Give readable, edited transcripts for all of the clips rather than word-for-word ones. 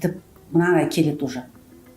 сөйтіп мынандай келеді уже.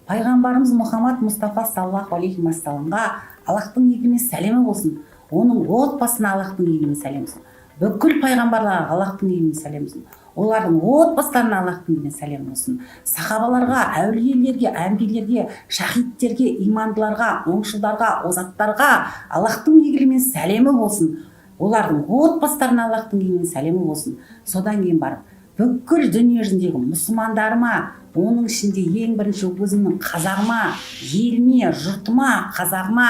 Пайғамбарымыз Мұхаммад Мұстафа саллаллаху алейхи уассаламға Аллахтың игілігі сәлемі болсын. Оның отбасына Аллахтың игілігі сәлемі болсын. Бүкіл пайғамбарларға Аллахтың игілігі сәлемі болсын. Олардың отбасыларына Аллахтың игілігі сәлемі болсын. Сахабаларға, әулиелерге, әмбиелерге, шахидтерге, имандыларға, оңшылдарға, озаттарға Аллахтың игілігі сәлемі болсын. Олардың отбасыларына Аллахтың игілігі сәлемі болсын. Содан кейін барып бүкіл дүние жүзіндегі мұсылмандарыма, оның ішінде ең бірінші өзімнің қазағыма, еліме, жұртыма, қазағыма,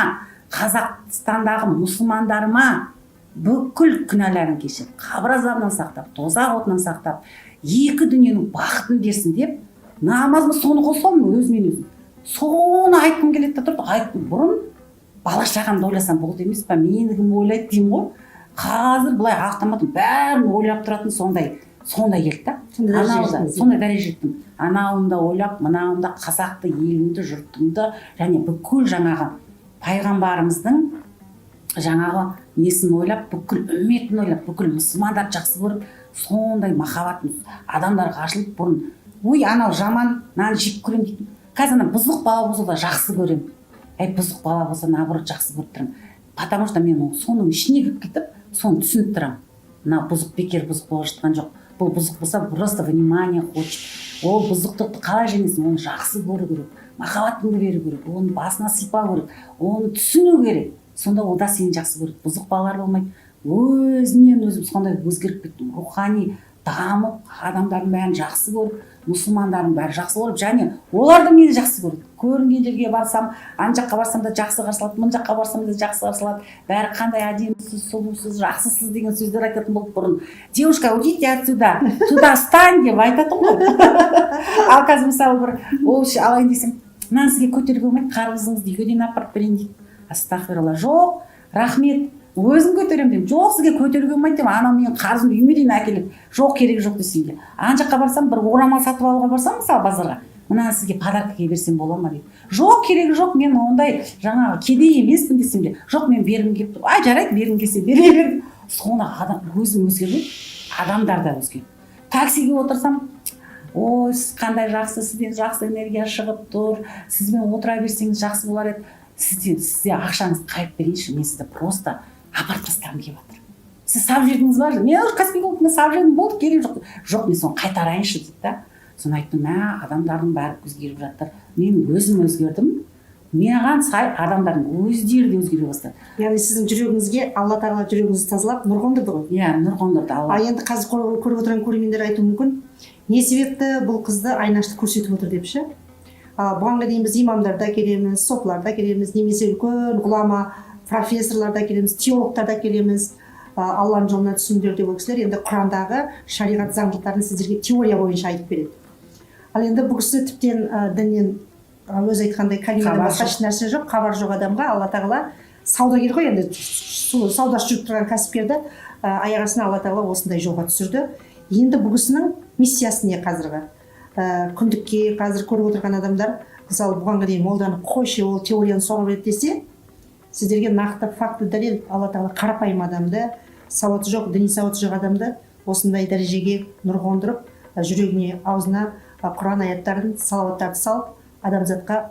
Қазақстандағы мұсылмандарыма бүкіл күнәларын кешіп, қабір азабынан сақтап, тозақ отынан сақтап, екі дүниенің бақытын берсін деп, намазымы соны қосамын өзімен өзім. Соны айтқым келеді де тұрды, айттым. Бұрын бала шағамды ойласам болды емес па, мені кім ойлайды деймін ғой. Қазір былай автоматом бәрін ойлап тұратын сондай келді да. Сондай дәреже жеттім. Анауымда ойлап, мынауымда қазақты, елімді, жұртымды және бүкіл жаңағы пайғамбарымыздың жаңағы несін ойлап, бүкіл үмметін ойлап, бүкіл мұсылмандарды жақсы көріп, сондай махаббатымыз адамдарға ашылып, бұрын ой анау жаман нан жеп көрем дейтін. Қазір ана бұзық бала болса да жақсы көрем. Бұзық бала болса наоборот жақсы көріп тұрмын. Потому что мен соның ішіне кіріп кетіп, соны түсініп тұрамын. Мына бұзық бекер бұзық болып жатқан жоқ. Бұл бұзық болса просто внимание хочет. Ол бұзықтықты қалай жеңесің, оны жақсы көру керек, махаббатыңды беру керек, оны басына сипау керек, оны түсіну керек. Сонда ол да сені жақсы көреді. Бұзық балалар болмайды. Өзінен өзім сондай өзгеріп кеттім. Рухани дамып, адамдардың бәрін жақсы көріп, мұсылмандардың бәрі жақсы көріп, және олар да мені жақсы көреді. Көрінген жерге барсам, ан жаққа барсам да жақсы қарсы алады, мына жаққа барсам да жақсы қарсы алады. Бәрі қандай әдемісіз, сұлусыз, жақсысыз деген сөздер айтатын болып бұрын. Девушка, уйдите отсюда, туда встань деп айтатын ғой. Ал қазір мысалы бір алайын десем, мынаны сізге көтеруге болмайды, қарызыңызды үйге дейін апарып берейін дейді. Астағфиралла, жоқ, рахмет, өзім көтеремін деймін. Жоқ, сізге көтеруге болмайды деймін. Анау менің қарызымды үйіме дейін әкеліп, жоқ, керек жоқ десем де. Ана жаққа барсам, бір орамал сатып алуға барсам, мысалы базарға, мынаны сізге подаркаға берсем бола ма дейді. Жоқ, керек жоқ, мен ондай жаңағы кедей емеспін десем де, жоқ, мен бергім келіп тұр. Ай, жарайды, бергім келсе бере бердім. Соны өзім өзгерді, адамдар да өзгерді. Таксиге отырсам, ой, сіз қандай жақсы, сізден жақсы энергия шығып тұр, сізбен отыра берсеңіз жақсы болар еді. Сізде ақшаңызды қайып берейінші, мен сізді просто апарып тастағым келіп жатыр. Сіз сап жердіңіз бар, мен уже Каспий голдтың сап жердім, болды, керек жоқ. Жоқ, мен соны қайтарайыншы дейді да. Соны айттым, адамдардың бәрі өзгеріп жатыр. Мен өзім өзгердім. Маған сай адамдардың өздері де өзгере бастады. Яғни сіздің жүрегіңізге Алла тағала жүрегіңізді тазалап нұр қондырды ғой. Иә, нұр қондырды Алла. Енді қазір көріп отырған көрермендер айтуы мүмкін, не себепті бұл қызды айнашты көрсетіп отыр деп ше? Бұған дейін біз имамдарда келеміз, софыларда келеміз, немесе үлкен ғұлама профессорларда келеміз, теологтарда келеміз, Алланың жолына түсіңдер деп ол кісілер енді Құрандағы шариғат заңдылықтарын сіздерге теория бойынша айтып береді. Ал енді бұл кісі тіптен діннен өзі айтқандай кәлимадан басқа еш нәрсе жоқ, хабар жоқ адамға Алла тағала саудагер ғой, енді саудасы жүріп тұрған кәсіпкерді аяқ астына Алла тағала осындай жолға түсірді. Енді бұл кісінің миссиясы не қазіргі? Күндікке қазір көріп отырған адамдар, мысалы бұған дейін молданы қойшы, ол теорияны соғып еді десе, сіздерге нақты факты дәлел Алла тағала қарапайым адамды, сауаты жоқ, діни сауаты жоқ адамды осындай дәрежеге нұр қондырып, жүрегіне, аузына Құран аяттарын, салауаттарды салып, адамзатқа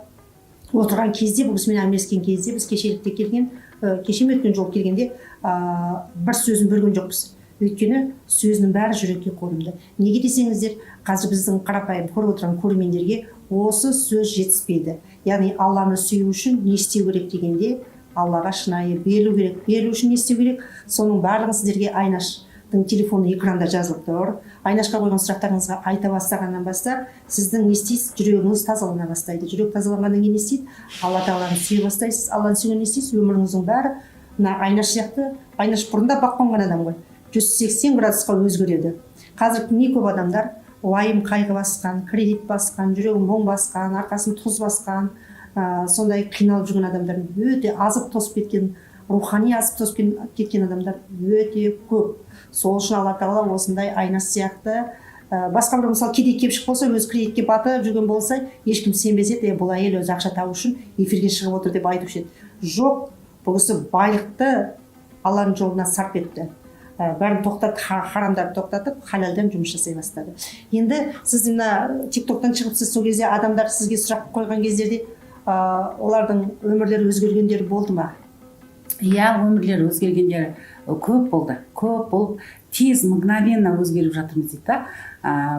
отырған кезде, бұл кісімен әңгімелескен кезде, біз кешелікте келген, өткен жол келгенде бір сөзін бөлген жоқпыз. Өйткені сөзінің бәрі жүрекке қонымды. Неге десеңіздер, қазір біздің қарапайым көріп отырған көрермендерге осы сөз жетіспейді. Яғни Алланы сүю үшін не істеу керек дегенде, Аллаға шынайы берілу керек. Берілу үшін не істеу керек? Соның барлығын сіздерге Айнаштың телефоны экранда жазылып тұр. Айнашқа қойған сұрақтарыңызға айта бастағаннан бастап, сіздің не істейсіз? Жүрегіңіз тазалана бастайды. Жүрек тазаланғаннан кейін не істейді? Алла тағаланы сүйе бастайсыз. Алланы сүйген не істейсіз? Өміріңіздің бәрі мына Айнаш сияқты, Айнаш бұрында бақ қонған адам ғой. 180 градусқа өзгереді. Қазір не көп адамдар уайым қайғы басқан, кредит басқан, жүрегін мұң басқан, арқасын тұз басқан, сондай қиналып жүрген адамдар өте азып тосып кеткен, рухани азып тосып кеткен адамдар өте көп. Сол үшін Алла тағала осындай Айнаш сияқты басқа бір мысалы кедей кепшік болса, өз кредитке батып жүрген болса, ешкім сенбес еді, бұл әйел өзі ақша табу үшін эфирге шығып отыр деп айтушы еді. Жоқ, бұл кісі байлықты Алланың жолына сарп етті. бәрін тоқтатып, харамдарды тоқтатып, халалдан жұмыс жасай бастады. Енді сіз мына тиктоктан шығыпсыз, сол кезде адамдар сізге сұрақ қойған кездерде олардың өмірлері өзгергендері болды ма? Иә, өмірлері өзгергендері көп болды. Көп болып, тез, мгновенно өзгеріп жатырмыз дейді да.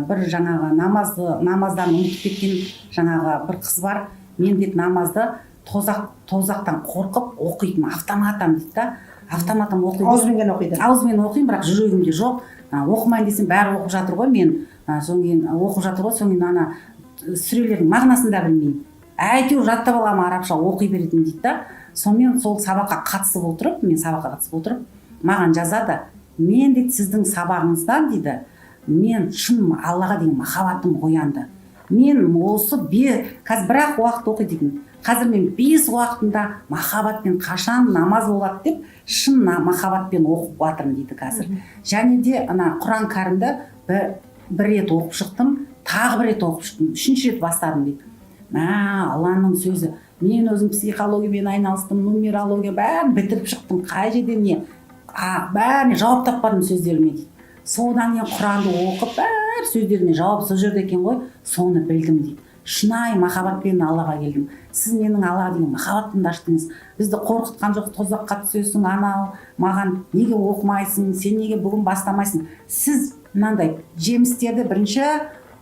Бір жаңағы намаздан ұмытып кеткен жаңағы бір қыз бар. Мен дейді намазды тозақтан қорқып оқитын автоматом дейді да. Автоматом оқиды. Аузбен ғана оқиды. Аузбен оқимын, бірақ жүрегімде жоқ. Оқымайын десем бәрі оқып жатыр ғой, мен содан кейін оқып жатыр ғой, содан кейін ана сүрелердің мағынасын да білмеймін. Әйтеуір жаттап аламын, арабша оқи беретін дейді да. Сонымен сол сабаққа қатысып отырып, маған жазады, мен дейді сіздің сабағыңыздан дейді, мен шын Аллаға деген махаббатым оянды. Мен осы қазір бір-ақ уақыт оқиды екен. Қазір мен 5 уақытында махаббатпен қашан намаз болады деп шын махаббатпен оқып жатырмын дейді қазір. Және де ана Құран кәрімді бір рет оқып шықтым, тағы бір рет оқып шықтым, 3-ші рет бастадым дейді. Алланың сөзі. Мен өзім психологиямен айналыстым, нумерология бәрін бітіріп шықтым. Қай жерде не? Бәріне жауап таппадым сөздеріме дейді. Содан кейін Құранды оқып, бәр сөздеріне жауап сол жерде екен ғой, соны білдім дейді. Шынайы махаббатпен Аллаға келдім. Сіз менің Аллаға деген махаббатымды аштыңыз. Бізді қорқытқан жоқ, тозаққа түсесің, анау, маған неге оқымайсың, сен неге бүгін бастамайсың? Сіз мынандай жемістерді бірінші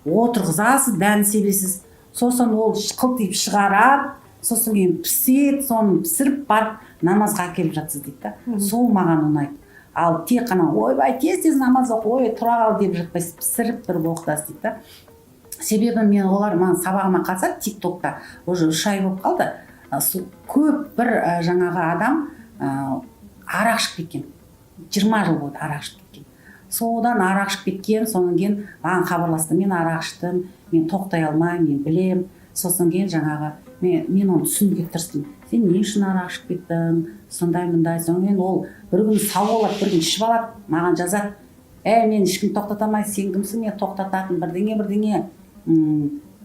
отырғызасыз, дәнін себесіз. Сосын ол қылтиып шығарады, сосын кейін піседі, соны пісіріп барып намазға әкеліп жатсыз дейді да. Сол маған ұнайды. Ал тек қана ойбай тез намаз оқы, ой тұра қал деп жатпайсыз, пісіріп тұрып оқытасыз дейді да. Себебі мен олар маған сабағыма қатысады тиктокта, уже 3 ай болып қалды. Көп бір жаңағы адам арақ ішіп кеткен. 20 жыл болды арақ ішіп кеткен. Содан арақ ішіп кеткен, содан кейін маған хабарласты, мен арақ іштім, мен тоқтай алмаймын, мен білем. Сосын кейін жаңағы мен оны түсінуге тырыстым. Сен не үшін арақ ішіп кеттің? Сондай мындай. Содан кейін ол бір күн сау болады, бір күн ішіп алады, маған жазады. Мен ешкім тоқтата алмайды, сен кімсің мен тоқтататын бірдеңе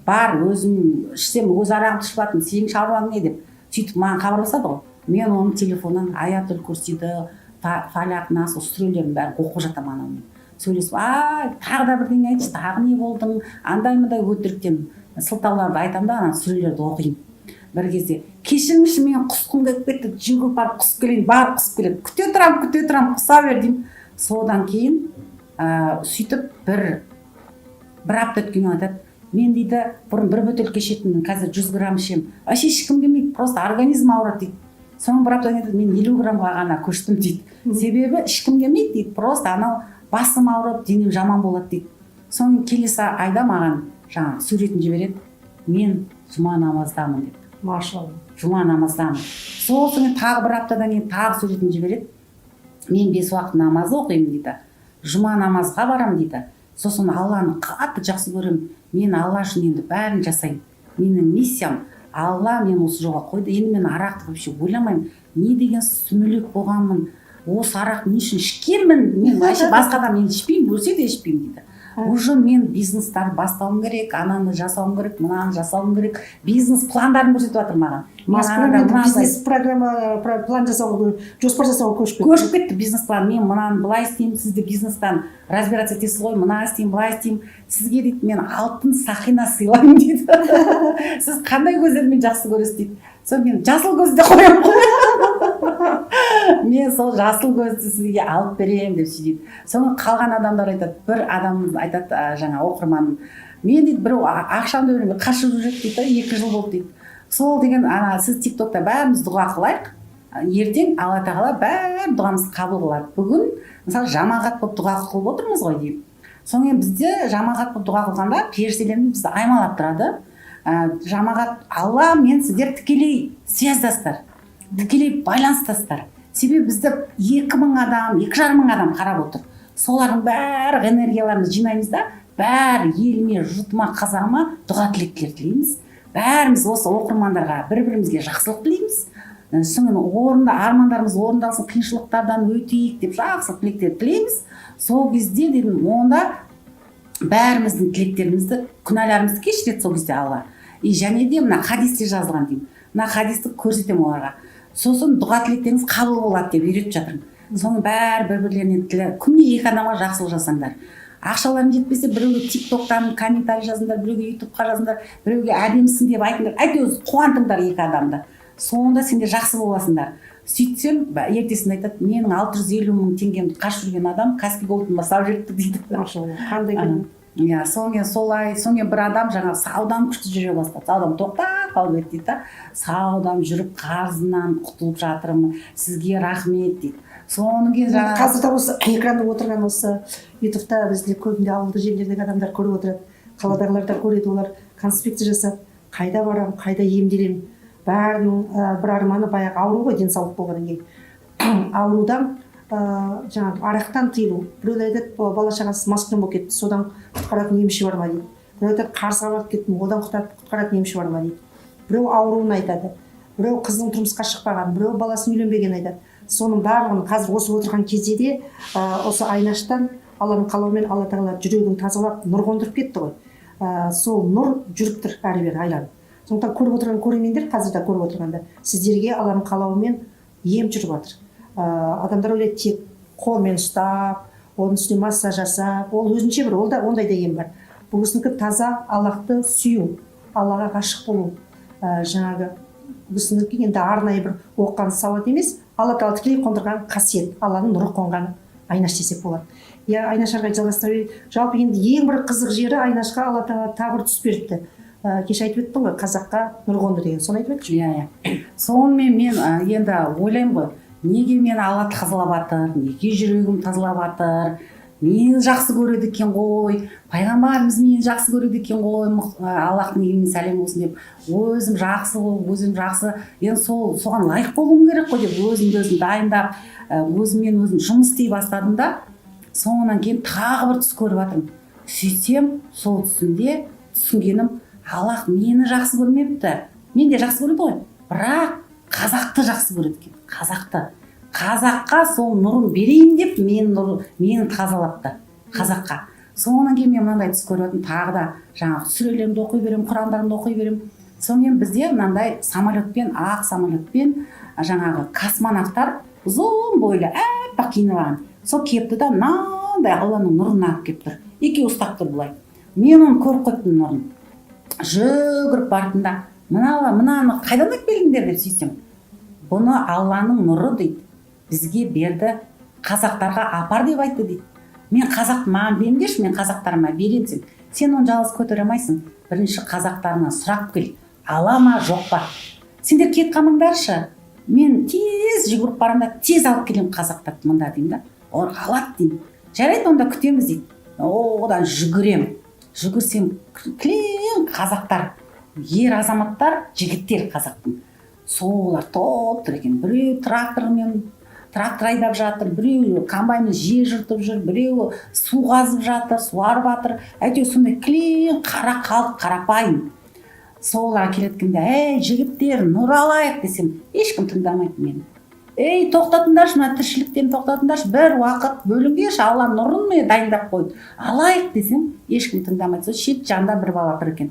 бар, өзім ішсем өз арағымды ішіп жатырмын, сенің шаруаң не деп. Сөйтіп маған хабарласады ғой. Мен оның телефонынан аятул курсиді, фалақ, нас, сүрелерін бәрін оқып жатамын анаумен. Сөйлесіп, тағы да бірдеңе айтшы, тағы не болдың, андай-мындай өтіріктен сылтауларды айтамын да, ана сүрелерді оқимын. Бір кезде кешіріңізші, мен құсқым келіп кетті, жүгіріп барып құсып келейін, барып құсып келеді. Күте тұрам, құса бер деймін. Содан кейін сөйтіп бір апта өткеннен айтады, мен дейді бұрын бір бөтелке ішетінмін, қазір 100 грамм ішемін. Вообще ішкім келмейді, просто организм ауырады дейді. Соның бір аптадан кейін мен 50 граммға ғана көштім дейді. Себебі ішкім келмейді дейді, просто анау басым ауырып, денем жаман болады дейді. Соның келесі айда маған жаңағы суретін жібереді, мен жұма намаздамын деп. Машалла. Жұма намаздамын. Сосын тағы бір аптадан кейін тағы суретін жібереді, мен 5 уақыт намаз оқимын дейді. Жұма намазға барам дейді. Сосын Алланы қатты жақсы көремін. Мен Алла үшін енді бәрін жасаймын. Менің миссиям Алла мен осы жолға қойды. Енді мен арақты вообще ойламаймын. Не деген сүмелек болғанмын. Осы арақ не үшін ішкенмін? Мен вообще басқа адам енді ішпеймін, өлсе де ішпеймін дейді. Уже мен бизнестар бастауым керек, ананы жасауым керек, мынаны жасауым керек. Бизнес пландарын көрсетіп жатыр маған. Бизнес программа, план жасауға, жоспар жасауға көшіп кетті бизнес план. Мен мынаны былай істеймін, сізді бизнестан разбираться етесіз ғой, мына істеймін, былай істеймін. Сізге дейді, мен алтын сақина сыйлаймын дейді. Сіз қандай көздермен жақсы көресіз дейді. Сол мен жасыл көзді қоямын ғой. Мен сол жасыл көзді сізге алып беремін деп сөйлейді. Соны қалған адамдар айтады, бір адам айтады, жаңа оқырманым, мен дейді бір ақшамды беремін, қашып жүреді дейді, 2 жыл болды дейді. Сол деген сіз тиктокта бәріміз дұға қылайық, ертең Алла тағала бәр дұғамыз қабыл қылады. Бүгін мысалы жамағат болып дұға қылып отырмыз ғой деймін. Соңымен бізде жамағат болып дұға қылғанда періштелеріміз бізді аймалап тұрады. Жамағат, Алла мен сіздер тікелей связдастар, тікелей байланыстастар. Себебі бізді 2000 адам, 2500 адам қарап отыр. Солардың бәрі энергияларымызды жинаймыз да, бәрі еліме, жұртыма, қазағыма дұға тілектер тілейміз. Бәріміз осы оқырмандарға бір-бірімізге жақсылық тілейміз. Соңын орында армандарымыз орындалсын, қиыншылықтардан өтейік деп жақсылық тілектер тілейміз. Сол кезде дедім, онда бәріміздің тілектерімізді, күнәларымызды кешіреді сол кезде Алла. Және де мына хадисте жазылған деймін. Мына хадисті көрсетемін оларға. Сосын дұға тілектеріңіз қабыл болады деп үйретіп жатырмын. соның бәрі бір бірлеріне тілі күнде 2 адамға жақсылық жасаңдар. Ақшаларың жетпесе біреуге тиктоктан комментарий жазыңдар, біреуге ютубқа жазыңдар, біреуге әдемісің деп айтыңдар, әйтеуір қуантыңдар 2 адамды. Сонда сендер жақсы боласыңдар. Сөйтсем ертесінде айтады, менің 650 мың теңгемді қашып жүрген адам Каспий Голдтан бастап жүріпті дейді. Қандай күн. Иә, соңген бір адам жаңа саудам күшті жүре бастады. Саудам тоқтап қалып еді дейді. Саудам жүріп қарызынан құтылып жатырмын. Сізге рахмет дейді. Соның кейін жаңа қазір де осы экранда отырған осы ютубта бізде көбінде ауылды жерлердегі адамдар көріп отырады. Қаладағылар да көреді, олар конспекция жасап, қайда барамын, қайда емделемін. Бәрінің бір арманы баяғы ауру ғой, денсаулық болғаннан кейін. Аурудан жаңағы арақтан тыйылу. Біреулер айтады, бала шағасы маскүнем болып кетті, содан құтқаратын емші бар ма дейді. Біреу айтады, қарызға барып кеттім, одан құтқаратын емші бар ма дейді. Біреу ауруын айтады, біреу қызының тұрмысқа шықпаған, біреу баласын үйленбеген айтады. Соның барлығын қазір осы отырған кезде де осы айнаштан Алланың қалауымен Алла тағала жүрегін тазалап нұр қондырып кетті ғой. Сол нұр жүріп тұр әрі бері айланып. Сондықтан көріп отырған көрермендер, қазір де көріп отырғанда сіздерге Алланың қалауымен ем жүріп жатыр. Адамдар ойлайды тек қолмен ұстап, оның үстіне массаж жасап, ол өзінше бір, ондай да ем бар. Бұл кісінікі таза Аллахты сүю, Аллаға ғашық болу. Жаңағы кісінікі енді арнайы бір оқыған сауат емес, Алла тағала тікелей қондырған қасиет, Алланың нұры қонғаны Айнаш десек болады. Иә, Айнаш ағай жалғастыра. Жалпы енді ең бір қызық жері Айнашқа Алла тағала тағы бір түс беріпті. Кеше айтып өттің ғой, қазаққа нұр қонды деген, соны айтып өтші. Иә. Сонымен мен енді ойлаймын ғой, неге мені Алла тазалап жатыр, неге жүрегім тазалап жатыр, мені жақсы көреді екен ғой, пайғамбарымыз мені жақсы көреді екен ғой, Аллахтың елімен сәлем болсын деп, өзім жақсы болып, өзім жақсы, енді соған лайық болуым керек қой деп өзім дайындап, өзіммен жұмыс істей бастадым да, соңынан кейін тағы бір түс көріп жатырмын. Сөйтсем, сол түсімде түсінгенім, Аллах мені жақсы көрмепті, мен де жақсы көреді ғой, бірақ қазақты жақсы көреді екен, қазаққа сол нұрын берейін деп мені тазалапты қазаққа. Соңынан кейін мен мынандай түс көріп отырмын, тағы да жаңағы сүрелерімді оқи беремін, құрандарымды оқи беремін. Соңынан бізде мынандай самолетпен, ақ самолетпен жаңағы космонавтар ұзын бойлы аппақ киініп алған. Сол кепті да мынандай Алланың нұрын алып келіп тұр. Екеуі ұстап тұр былай. Мен оны көріп қойыппын нұрын. Жүгіріп бардым да, мынаны қайдан алып келдіңдер деп сөйтсем. Бұны Алланың нұры дейді. Бізге берді, қазақтарға апар деп айтты дейді. Мен қазақты маған беріңдерші, мен қазақтарыма беремін. Сен оны жалғыз көтере алмайсың. Бірінші қазақтарына сұрақ кел, ала ма жоқ па. Сендер кет қалмаңдаршы. Мен тез жүгіріп барамын да тез алып келемін қазақтарды мында деймін да. Олар алады деймін. Жарайды, онда күтеміз дейді. Одан жүгірем. Жүгірсем кілең қазақтар, ер азаматтар, жігіттер қазақтың. Солар топ тұр екен. Біреу трактор айдап жатыр, біреу комбайнмен жер жыртып жүр, біреу су қазып жатыр, суарып жатыр. Әйтеуір сондай кілең қара халық, қарапайым. Соларға келеткенде, ей жігіттер, нұр алайық десем, ешкім тыңдамайды мені. Ей тоқтатыңдаршы, мына тіршіліктен тоқтатыңдаршы, бір уақыт бөлінгенші, Алла нұрын мені дайындап қойды. Алайық десем, ешкім тыңдамайды. Сол шет жағында бір бала тұр екен.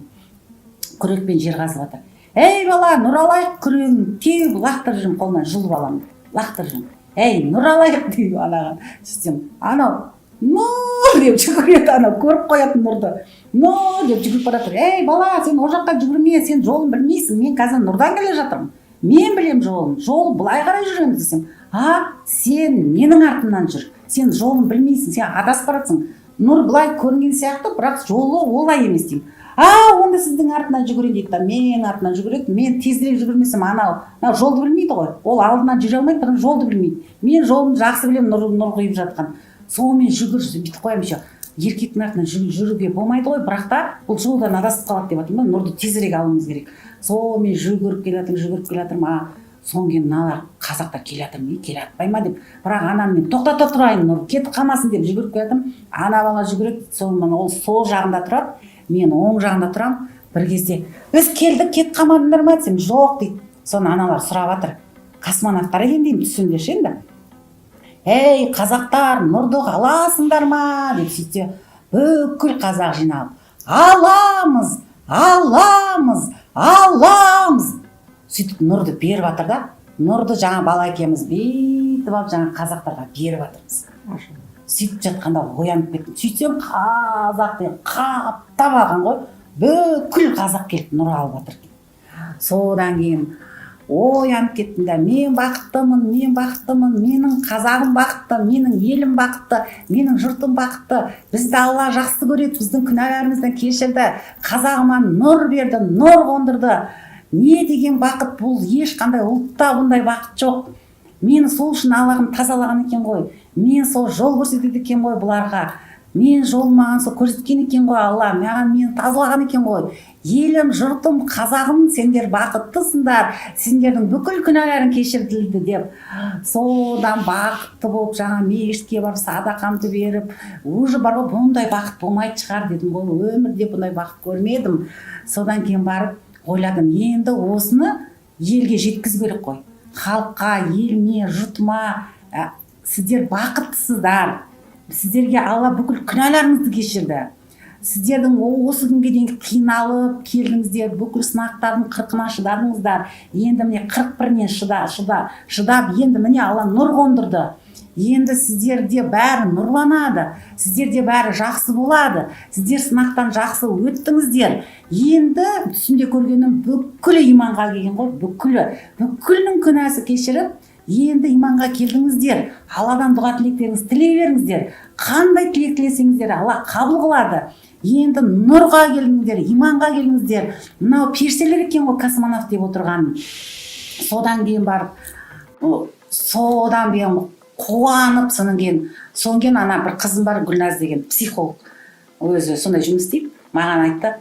Күрекпен жер қазып жатыр. Ей бала, нұр алайық, күрегін теуіп лақтырып жүрмін, қолынан жұлып аламын. Лақтырып жүрмін. Ей, нұр алайық дейді анаған. Сөйтсем, анау нұр деп жүгіреді, анау көріп қоятын нұрды. Нұр деп жүгіріп бара жатыр. Ей бала, сен ол жаққа жүгірме, сен жолын білмейсің. Мен қазір нұрдан келе жатырмын. Мен білем жолын. Жол былай қарай жүреміз десем. Сен менің артымнан жүр. Сен жолын білмейсің, сен адасып барасың. Нұр былай көрінген сияқты, бірақ жолы олай емес деймін. Онда сіздің артынан жүгірейін дейді да, мен артынан жүгіреді, мен тезірек жүгірмесем анау жолды білмейді ғой. Ол алдынан жүре алмайды, бірақ жолды білмейді. Мен жолымды жақсы білемін, нұр құйып жатқан. Сонымен жүгір, бүйтіп қоямын еще. Еркектің артынан жүруге болмайды ғой, бірақ та бұл жолдан адасып қалады деп жатырмын, нұрды тезірек алуымыз керек. Сонымен жүгіріп келе жатырмын, соң кейін мыналар қазақтар келе жатпай ма деп, бірақ анам мен тоқтата тұрайын, нұр кетіп қалмасын деп жүгіріп келе жатырмын. Ана бала жүгіреді, сонымен ол сол жағында тұрады, мен оң жағында тұрамын. Бір кезде біз келдік, кетіп қалмадыңдар ма десем, жоқ дейді. Соны аналар сұрап жатыр, космонавтар екен деймін, түсіндерші енді. Ей қазақтар, нұрды аласыңдар ма деп сөйтсе, бүкіл қазақ жиналып, аламыз. Сөйтіп нұрды беріп жатыр да, нұрды жаңа бала екенбіз бүйтіп алып жаңа қазақтарға беріп жатырмыз. Сөйтіп жатқанда оянып кеттім. Сөйтсем қазақ деген қаптап алған ғой. Бүкіл қазақ келіп нұр алып жатыр. Содан кейін оянып кеттім да, мен бақыттымын, менің қазағым бақытты, менің елім бақытты, менің жұртым бақытты, бізді Алла жақсы көреді, біздің күнәларымыздан кешірді, қазағыма нұр берді, нұр қондырды. Не деген бақыт бұл? Ешқандай ұлтта бұндай бақыт жоқ. Мені сол үшін Аллахым тазалаған екен ғой, мен сол жол көрсетеді екен ғой бұларға, мен жол маған сол көрсеткен екен ғой Алла, мені тазалаған екен ғой. Елім, жұртым, қазағым, сендер бақыттысыңдар, сендердің бүкіл күнәларың кешірілді деп. Содан бақытты болып жаңа мешітке барып садақамды беріп, уже бар ғой бұндай бақыт болмайды шығар дедім ғой, өмірде бұндай бақыт көрмедім. Содан кейін барып ойладым, енді осыны елге жеткізу керек қой. Халыққа, елме, жұртыма, сіздер бақыттысыздар. Сіздерге Алла бүкіл күнәларыңызды кешірді. Сіздердің осы күнге дейін қиналып келдіңіздер, бүкіл сынақтардың 40-ына шыдадыңыздар. Енді міне 41-нен шыдап, енді міне Алла нұр қондырды. Енді сіздерде бәрі нұрланады, сіздерде бәрі жақсы болады, сіздер сынақтан жақсы өттіңіздер. Енді түсімде көргенім бүкілі иманға келген ғой, бүкілінің күнәсі кешіріп, енді иманға келдіңіздер. Алладан дұға тілектеріңіз тілей беріңіздер. Қандай тілек тілесеңіздер Алла қабыл қылады. Енді нұрға келдіңіздер, иманға келдіңіздер. Мынау періштелер екен ғой космонавт деп отырған. Содан кейін барып, қуанып, содан кейін ана бір қызым бар, Гүлназ деген психолог, өзі сондай жұмыс істейді. Маған айтты,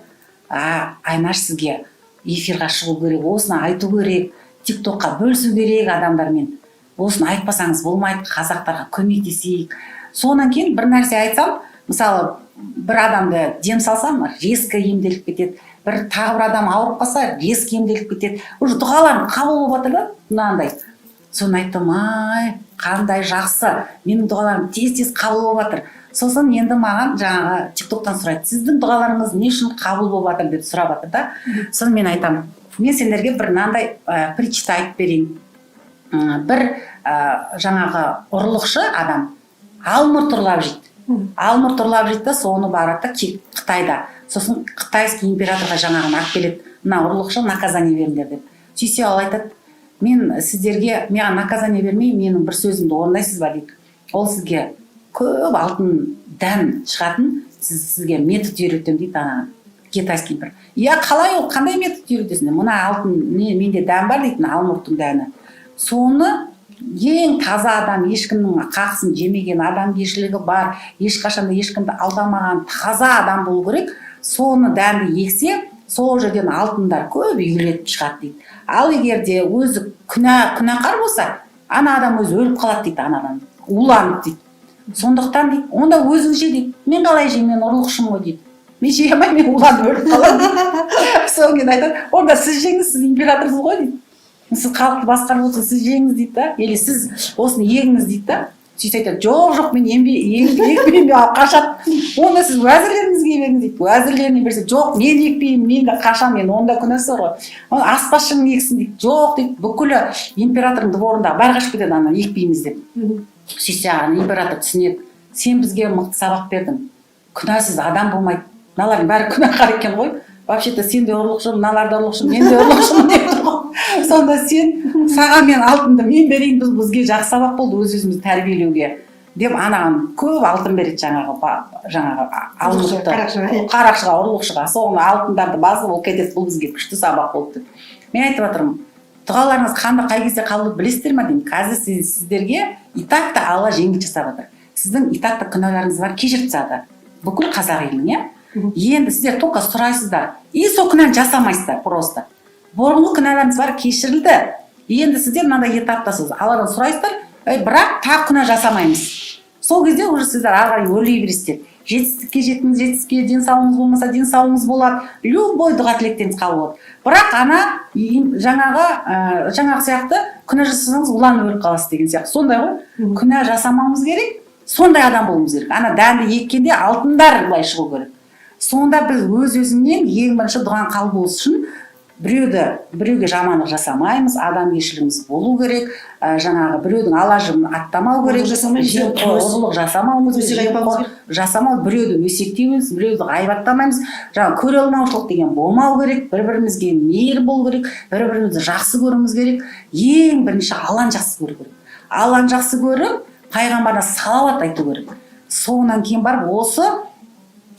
Айнаш, сізге эфирға шығу керек, осыны айту керек, тиктокқа бөлісу керек адамдармен. Осыны айтпасаңыз болмайды, қазақтарға көмектесейік. Содан кейін бір нәрсе айтсам, мысалы, бір адамды дем салсам, резко емделіп кетеді. Тағы бір адам ауырып қалса, резко емделіп кетеді. Уже дұғаларым қабыл болып жатыр да, мынандай. Соны айттым, қандай жақсы, менің дұғаларым тез қабыл болып жатыр. Сосын енді маған жаңағы тиктоктан сұрайды, сіздің дұғаларыңыз не үшін қабыл болып жатыр деп сұрап жатыр да. Соны мен айтамын, мен сендерге бір мынандай притча айтып берейін. Бір жаңағы ұрлықшы адам алмұрт ұрлап жейді. Алмұрт ұрлап жейді да, соны барады Қытайда. Сосын қытайский императорға жаңағын алып келеді, мына ұрлықшы наказание беріңдер деп. Сөйтсе ол айтады, мен сіздерге, маған наказание бермей, менің бір сөзімді орындайсыз ба дейді. Ол сізге көп алтын дән шығатын, сізге метод үйретемін дейді ана китайский бір. Қалай ол, қандай метод үйретесің? Мына алтын, менде дән бар дейді, алмұрттың дәні. Соны ең таза адам, ешкімнің қақсын жемеген, адамгершілігі бар, ешқашанда ешкімді алдамаған таза адам болу керек. Соны дәнді ексе, сол жерден алтындар көп үйілетіп шығады дейді. Ал егер де өзі күнәқар болса, ана адам өзі өліп қалады дейді, анадан уланып дейді. Сондықтан дейді, онда өзің же дейді, мен қалай жеймін, мен ұрлықшымын ғой дейді. Мен жей алмай, мен уланып өліп қаламын дейді. Содан кейін айтады, онда сіз жеңіз, сіз императорсыз ғой дейді. Сіз халықты басқарып отырсыз, сіз жеңіз дейді да, или сіз осыны егіңіз дейді да. Сөйтіп айтады, жоқ, мен екпеймін, қашады. Онда сіз уәзірлеріңізге беріңіз дейді. Уәзірлеріне берсе, жоқ, мен екпеймін, мен де қашам, мен онда күнәсі бар ғой. Аспазшың ексін дейді. Жоқ дейді, бүкілі императордың дворында бәрі қашып кетеді, ана екпейміз деп. Сөйтсе император түсінеді, сен бізге мықты сабақ бердің. Күнәсіз адам болмайды. Мыналардың бәрі күнәқар екен ғой. Вообще-то сен де ұрлықшы, мыналар да ұрлықшы, мен де ұрлықшымын деп тұр ғой. Сонда саған мен алтынды мен берейін, бізге жақсы сабақ болды өзімізді тәрбиелеуге деп анаған көп алтын береді жаңағы алмұртты қарақшыға, ұрлықшыға. Соны алтындарды басып ол кетеді, бұл бізге күшті сабақ болды деп. Мен айтып жатырмын, дұғаларыңыз қай кезде қабыл болды білесіздер ме деймін. Қазір сіздерге итакта Алла жеңіл жасап жатыр. Сіздің итакта күнәларыңыз бар, кешіріп тастады. Бүкіл қазақ елінің, иә? Енді сіздер только сұрайсыздар, и сол күнәні жасамайсыздар просто. Бұрынғы күнәларыңыз бар, кешірілді. Енді сіздер мынандай этаптасыз, Алладан сұрайсыздар, бірақ тағы күнә жасамаймыз. Сол кезде уже сіздер ары қарай өрлей бересіздер. Жетістікке жетіңіз, жетістікке денсаулығыңыз болмаса, денсаулығыңыз болады, любой дұға тілектеріңіз қабыл болады. Бірақ ана жаңағы сияқты күнә жасасаңыз уланып өліп қаласыз деген сияқты. Сондай ғой, күнә жасамауымыз керек, сондай адам болуымыз керек. Ана дәнді еккенде алтындар былай шығу керек. Сонда біз өз-өзіңнен ең бірінші дұғаң қабыл болу үшін біреуге жамандық жасамаймыз, адамгершілігіміз болу керек, жаңағы біреудің алажығын аттамау керек, ұрлық жасамауымыз керек, біреуді өсектейміз, біреуді ғайбаттамаймыз, жаңағы көре алмаушылық деген болмау керек, бір-бірімізге мейір болу керек, бір-бірімізді жақсы көруіміз керек. Ең бірінші Алланы жақсы көру керек. Алланы жақсы көріп, пайғамбарына салауат айту керек. Соңынан кейін барып осы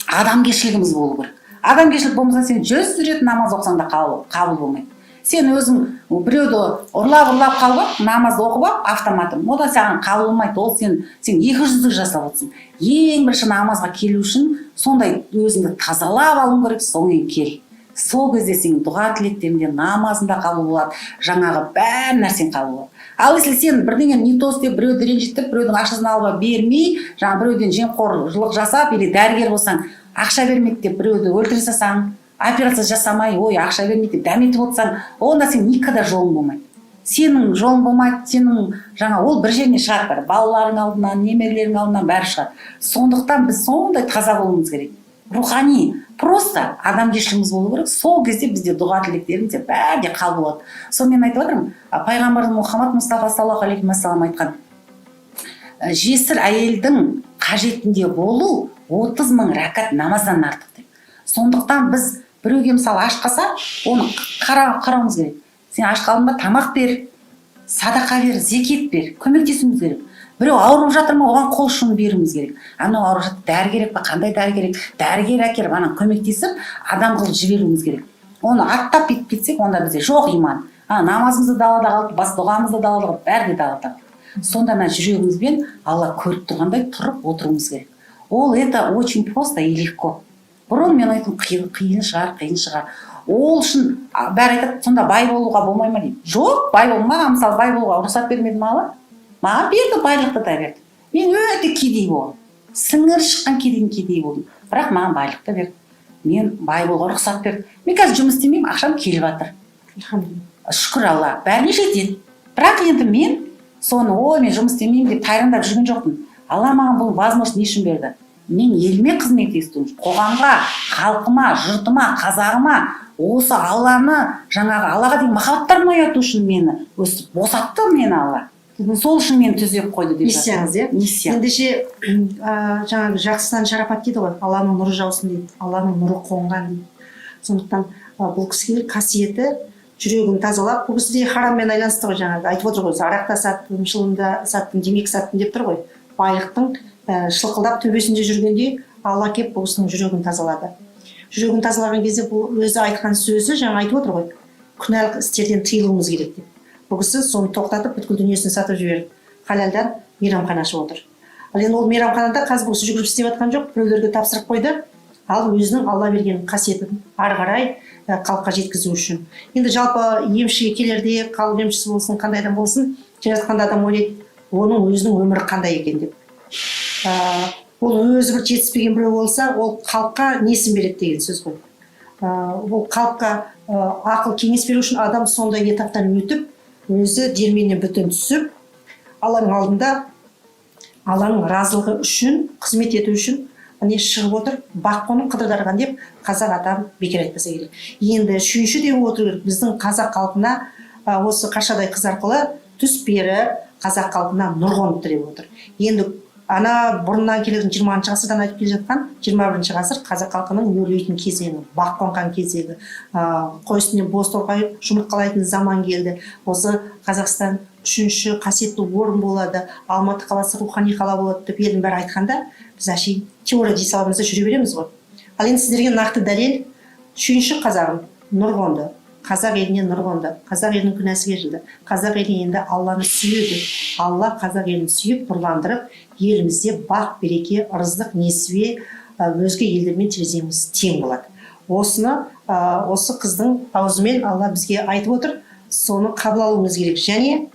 адамгершілігіміз болу керек. Адамгершілік болмаса сен 100 рет намаз оқысаң да қабыл болмайды. Сен өзің біреуді ұрлап қалып, намазды оқып, автоматом, одан саған қабыл болмайды. Ол сен 200-лік жасап отырсың. Ең бірінші намазға келу үшін сондай өзіңді тазалап алуың керек, соңын кел. Сол кезде сенің дұға тілектеріңде, намазында қабыл болады, жаңағы бәр нәрсең қабыл болады. Ал если сен бірдеңені не то істеп, біреуді ренжітіп, біреудің ақшасын алуға бермей, жаңа біреуден жемқорлық жасап, или дәрігер болсаң, ақша бермейді деп біреуді өлтіре салсаң, операция жасамай, ақша бермейді деп дәметіп отырсаң, онда сен никогда жолың болмайды. Сенің жолың болмайды, сенің жаңа ол бір жеріне шығады, балаларың алдынан, немерелерің алдынан бәрі шығады. Сондықтан біз сондай таза болуымыз керек. Рухани, просто адамгершілігіміз болу керек. Сол кезде бізде дұға тілектеріміз бәрі де қабыл болады. Сонымен айтып отырмын, пайғамбарымыз Мұхаммад Мұстафа саллаллаху алейхи уассалам айтқан, жесір әйелдің қажетінде болу 30 000 рәкат намаздан артық деп. Сондықтан біз біреуге мысалы аш қалса, оны қарауымыз керек. Сен аш қалдың ба, тамақ бер, садақа бер, зекет бер, көмектесуіміз керек. Біреу ауырып жатыр ма, оған қол ұшын беруіміз керек. Анау ауырып жатыр, дәрі керек па, қандай дәрі керек, дәрігер әкеліп ана көмектесіп, адам қылып жіберуіміз керек. Оны аттап кетіп кетсек, онда бізде жоқ иман. Намазымызды далада қалып, бас дұғамызды далада қалып, бәрі де далада қалып. Сонда мына жүрегімізбен Алла көріп тұрғандай тұрып отыруымыз керек. Ол это очень просто и легко. Бұрын мен айттым, қиын шығар. Ол үшін бәрі айтады, сонда бай болуға болмай ма дейді. Жоқ, бай болмаған, мысалы бай болуға рұқсат бермеді ме Алла? Маған берді, байлықты да берді. Мен өте кедей болдым. Сіңірі шыққан кедей болдым. Бірақ маған байлықты берді. Мен бай болуға рұқсат берді. Мен қазір жұмыс істемеймін, ақшам келіп жатыр. Шүкір Алла, бәріне жетеді. Бірақ енді мен соны, мен жұмыс істемеймін деп тайраңдап жүрген жоқпын. Алла маған бұл возможность не үшін берді? Мен еліме қызмет етуім, қоғамға, халқыма, жұртыма, қазағыма, осы Алланы, жаңағы Аллаға деген махаббаттарын ояту үшін мені өстіп босатты мені Алла. Сол үшін мені түзеп қойды деп миссияңыз, миссия. Ендеше жаңағы жақсыдан шарапат дейді ғой, Алланың нұры жаусын дейді, Алланың нұры қонған дейді. Сондықтан бұл кісіге қасиеті жүрегін тазалап, бұл кісі де хараммен айланысты ғой, жаңағы айтып отыр ғой, арақ та саттым, шылымда саттым, темекі саттым деп тұр ғой. Байлықтың шылқылдап төбесінде жүргенде Алла кеп бұл кісінің жүрегін тазалады. Жүрегін тазалаған кезде бұл өзі айтқан сөзі жаңа айтып отыр ғой, күнәлік істерден тыйылуымыз керек деп. Бұл кісі соны тоқтатып, бүткіл дүниесін сатып жіберді. Халалдан мейрамхана ашып отыр. Ал енді ол мейрамханада қазір бұл кісі жүгіріп істеп жатқан жоқ, біреулерге тапсырып қойды. Ал өзінің Алла берген қасиетін ары қарай халыққа жеткізу үшін. Енді жалпы емшіге келерде, халық емшісі болсын, қандай адам болсын, келе жатқанда адам ойлайды, оның өзінің өмірі қандай екен деп. Ол өзі бір жетіспеген біреу болса, ол халыққа несін береді деген сөз ғой. Ол халыққа ақыл кеңес беру үшін адам сондай этаптан өтіп, өзі дерменіне бүтін түсіп, Алланың алдында Алланың разылығы үшін, қызмет ету үшін шығып отыр, бақ қонып қыдырдарған деп қазақ атам бекер айтпаса керек. Енді үшінші деп отыр керек, біздің қазақ халқына осы Қаршадай қыз арқылы түс беріп, қазақ халқына нұр қоныпты деп отыр. Енді ана бұрыннан келетін 20-шы ғасырдан айтып келе жатқан 21-ші ғасыр қазақ халқының өрлейтін кезеңі, бақ қонған кезегі, қой үстіне боз торғай жұмыртқалайтын заман келді. Осы Қазақстан үшінші қасиетті орын болады, Алматы қаласы рухани қала болады деп елдің бәрі айтқанда, біз әшейін теория дей саламызда жүре береміз ғой. Ал енді сіздерге нақты дәлел, үшінші қазағым нұр қонды, қазақ еліне нұр қонды, қазақ елінің күнәсі кешілді, қазақ елі енді Алланы сүйеді. Алла қазақ елін сүйіп нұрландырып, елімізде бақ, береке, ырыздық, несібе, өзге елдермен тереземіз тең болады. Осы қыздың аузымен Алла бізге айтып отыр, соны қабыл алуымыз керек. Және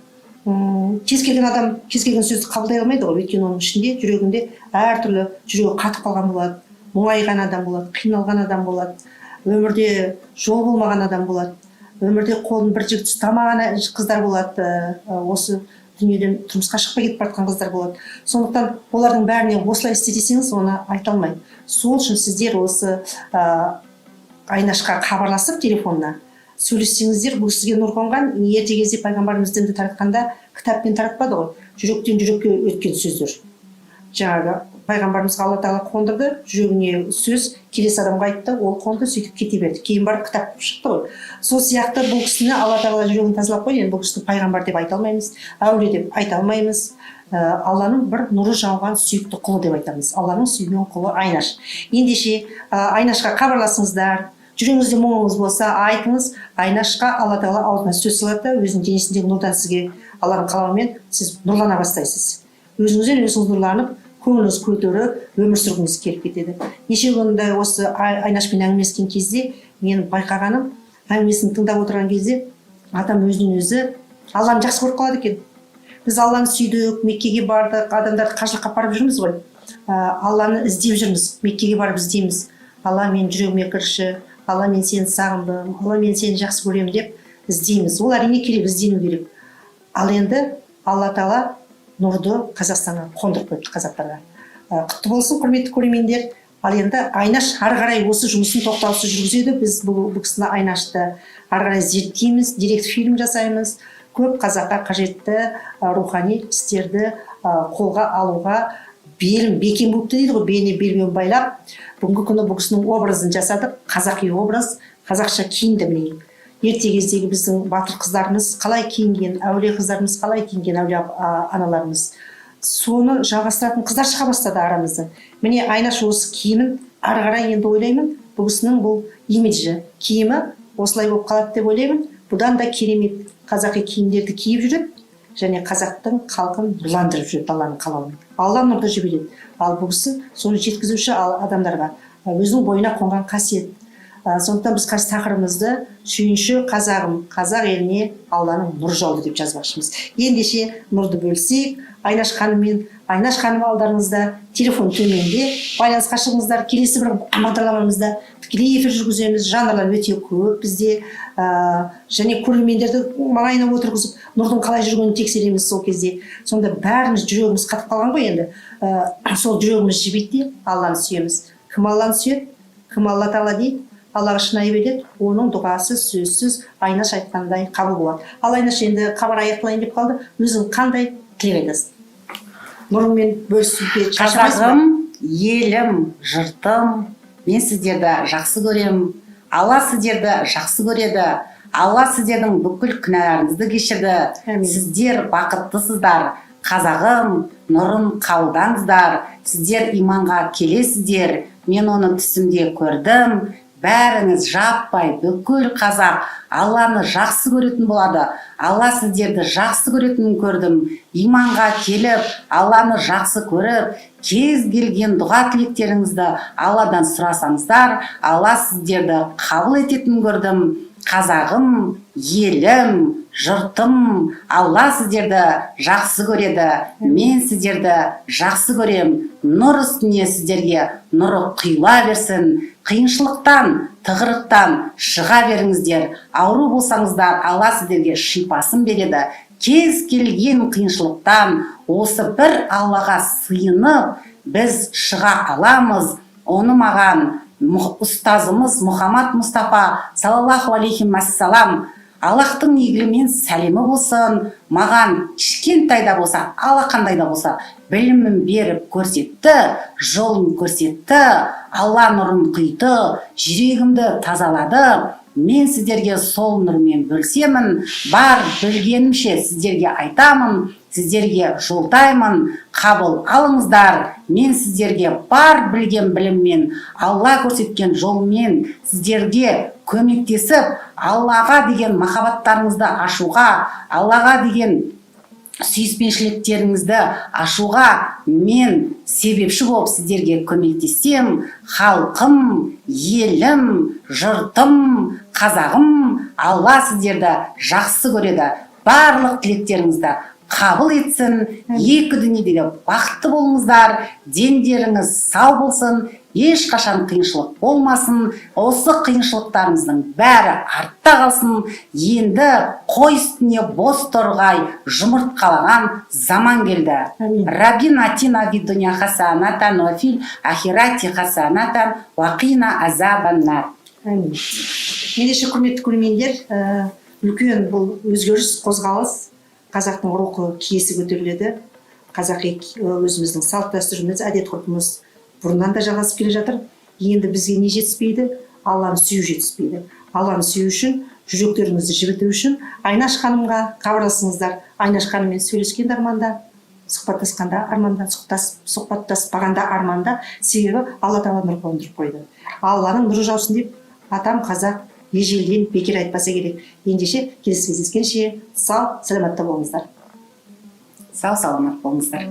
кез келген адам кез келген сөзді қабылдай алмайды ғой, өйткені оның ішінде жүрегінде әртүрлі жүрегі қатып қалған болады, мұңайған адам болады, қиналған адам болады, өмірде жол болмаған адам болады, өмірде қолын бір жігіт ұстамаған қыздар болады, осы дүниеден тұрмысқа шықпай кетіп бара жатқан қыздар болады. Сондықтан олардың бәріне осылай істе десеңіз, оны айта алмайды. Сол үшін сіздер осы Айнашқа хабарласып телефонына сөйлессеңіздер, бұл сізге нұр қонған. Ерте кезде пайғамбарымыз дінді таратқанда кітаппен таратпады ғой, жүректен жүрекке өткен сөздер. Жаңағы пайғамбарымызға Алла тағала қондырды, жүрегіне сөз келесі адамға айтты, ол қонды, сөйтіп кете берді. Кейін барып кітап шықты ғой. Сол сияқты бұл кісіні Алла тағала жүрегін тазалап қойды. Енді бұл кісіні пайғамбар деп айта алмаймыз, әулие деп айта алмаймыз. Алланың бір нұры жауған сүйікті құлы деп айтамыз. Алланың сүйген құлы Айнаш. Ендеше Айнашқа хабарласыңыздар. Жүрегіңізде мұңыңыз болса, айтыңыз. Айнашқа Алла тағала аузына сөз салады, өзінің денесіндегі нұрдан сізге Алланың қалауымен сіз нұрлана бастайсыз. Өзіңізден өзіңіз нұрланып, көңіліңіз көтеріп, өмір сүргіңіз келіп кетеді. Неше күнде осы Айнашпен әңгімелескен кезде менің байқағаным, әңгімесін тыңдап отырған кезде адам өзінен өзі Алланы жақсы көріп қалады екен. Біз Алланы сүйдік, Меккеге бардық, адамдарды қажылыққа апарып жүрміз ғой. Алланы іздеп жүрміз, Меккеге барып іздейміз. Алла, мен жүрегіме кірші, Алла, мен сені сағындым, Алла, мен сені жақсы көремін деп іздейміз. Ол әрине керек, іздену керек. Ал енді Алла тағала нұрды Қазақстанға қондырып қойды, қазақтарға. Құтты болсын, құрметті көрермендер. Ал енді Айнаш ары қарай осы жұмысын тоқтаусыз жүргізеді. Біз бұл кісіні Айнашты ары қарай зерттейміз, директ фильм жасаймыз. Көп қазаққа қажетті рухани істерді қолға алуға белім бекем болыпты дейді ғой, беліне белбеуін байлап. Бүгінгі күні бұл кісінің образын жасадық, қазақи образ, қазақша киінді міне. Ерте кездегі біздің батыр қыздарымыз қалай киінген, әулие қыздарымыз қалай киінген, әулие аналарымыз. Соны жалғастыратын қыздар шыға бастады арамызда. Міне Айнаш осы киімін ары қарай енді ойлаймын, бұл кісінің бұл имиджі, киімі осылай болып қалады деп ойлаймын. Бұдан да керемет қазақи киімдерді киіп жүреді, және қазақтың халқын нұрландырып жүреді Алланың қалауымен. Алла нұрды жібереді. Ал бұл кісі соны жеткізуші адамдарға, өзінің бойына қонған қасиет. Сондықтан біз қазір тақырыбымызды сүйінші қазағым, қазақ еліне Алланың нұр жауды деп жазбақшымыз. Ендеше нұрды бөлсек, Айнаш ханыммен, Айнаш ханым алдарыңызда, телефон төменде, байланысқа шығыңыздар. Келесі бір бағдарламамызда тікелей эфир жүргіземіз, жанрлар өте көп бізде, және көрермендерді маңайына отырғызып, нұрдың қалай жүргенін тексереміз сол кезде. Сонда бәріміз жүрегіміз қатып қалған ғой енді. Сол жүрегіміз жібейді, Алланы сүйеміз. Кім Алланы сүйеді, кім Алла тағала дейді, Аллаға шынайы береді, оның дұғасы сөзсіз Айнаш айтқандай қабыл болады. Ал Айнаш енді хабар аяқталайын деп қалды. Өзің қандай тілек айтасың? Нұрыңмен бөлісуге шаршамайсың ба? Қазағым, елім, жұртым, мен сіздерді жақсы көрем. Алла сіздерді жақсы көреді. Алла сіздердің бүкіл күнәларыңызды кешірді. Сіздер бақыттысыздар. Қазағым, нұрын қабылдаңыздар. Сіздер иманға келесіздер. Мен оны түсімде көрдім. Бәріңіз жаппай бүкіл қазақ Алланы жақсы көретін болады. Алла сіздерді жақсы көретінін көрдім. Иманға келіп, Алланы жақсы көріп, кез келген дұға тілектеріңізді Алладан сұрасаңыздар, Алла сіздерді қабыл ететінін көрдім. Қазағым, елім, жұртым, Алла сіздерді жақсы көреді. Мен сіздерді жақсы көрем. Нұр үстіне сіздерге нұры құйыла берсін. Қиыншылықтан, тығырықтан шыға беріңіздер. Ауру болсаңыздар, Алла сіздерге шипасын береді. Кез келген қиыншылықтан осы бір Аллаға сыйынып, біз шыға аламыз. Оны маған ұстазымыз Мұхаммад Мұстафа саллаллаху алейхи уассалам Аллахтың игілімен сәлемі болсын, маған кішкентайда болса, алақандайда болса білімін беріп көрсетті, жолын көрсетті, Алла нұрын құйды, жүрегімді тазалады. Мен сіздерге сол нұрмен бөлсемін, бар білгенімше сіздерге айтамын, сіздерге жолдаймын, қабыл алыңыздар. Мен сіздерге бар білген біліммен, Алла көрсеткен жолмен сіздерге көмектесіп, Аллаға деген махаббаттарыңызды ашуға, Аллаға деген сүйіспеншіліктеріңізді ашуға мен себепші болып сіздерге көмектесем. Халқым, елім, жұртым, қазағым, Алла сіздерді жақсы көреді. Барлық тілектеріңізді қабыл етсін. Екі дүниеде де бақытты болыңыздар, дендеріңіз сау болсын, ешқашан қиыншылық болмасын. Осы қиыншылықтарыңыздың бәрі артта қалсын. Енді қой үстіне боз торғай жұмыртқалаған заман келді. Раббина атина фид дуня хасанатан ва фил ахирати хасанатан ва қина азабан нар. Ендеше құрметті көрермендер, үлкен бұл өзгеріс, қозғалыс, қазақтың рухы, киесі көтеріледі. Қазақи өзіміздің салт дәстүріміз, әдет ғұрпымыз бұрыннан да жалғасып келе жатыр. Енді бізге не жетіспейді? Алланы сүю жетіспейді. Алланы сүю үшін, жүректеріңізді жібіту үшін Айнаш ханымға хабарласыңыздар. Айнаш ханыммен сөйлескенде арманда, сұхбаттасқанда арманда, сұхбаттаспағанда арманда, себебі Алла Тағала нұр қондырып қойды. Алланың нұры жаусын деп атам қазақ ежелден бекер айтпаса керек. Ендеше келесі кездескенше сау, саламатта болыңыздар. Сау, саламат болыңыздар.